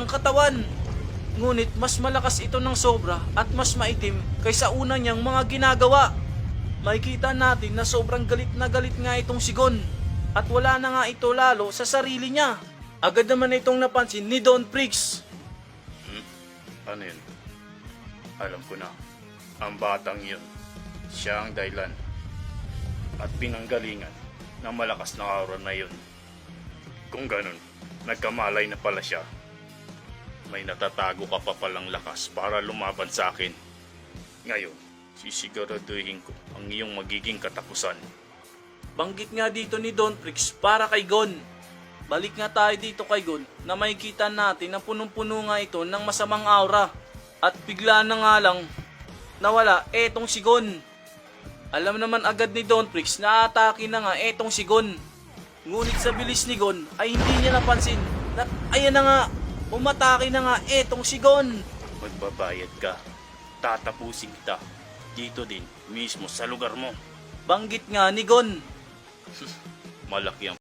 katawan. Ngunit mas malakas ito ng sobra at mas maitim kaysa una niyang mga ginagawa. Makikita natin na sobrang galit na galit nga itong si Gon at wala na nga ito lalo sa sarili niya. Agad naman itong napansin ni Don Prix. Ano yun? Alam ko na. Ang batang yun, siya ang dahilan at pinanggalingan ng malakas na aura na yun. Kung ganun, nagkamalay na pala siya. May natatago ka pa palang lakas para lumaban sa akin. Ngayon, sisiguraduhin ko ang iyong magiging katapusan. Banggit nga dito ni Don Prix para kay Gon. Balik nga tayo dito kay Gon na makikita natin na punong-puno nga ito ng masamang aura. At bigla na nga lang nawala etong si Gon. Alam naman agad ni Don Prix na atake na nga etong si Gon. Ngunit sa bilis ni Gon ay hindi niya napansin na ayan na nga, umatake na nga etong si Gon. Magbabayad ka. Tatapusin kita. Dito din, mismo sa lugar mo. Banggit nga ni Gon. Malaki ang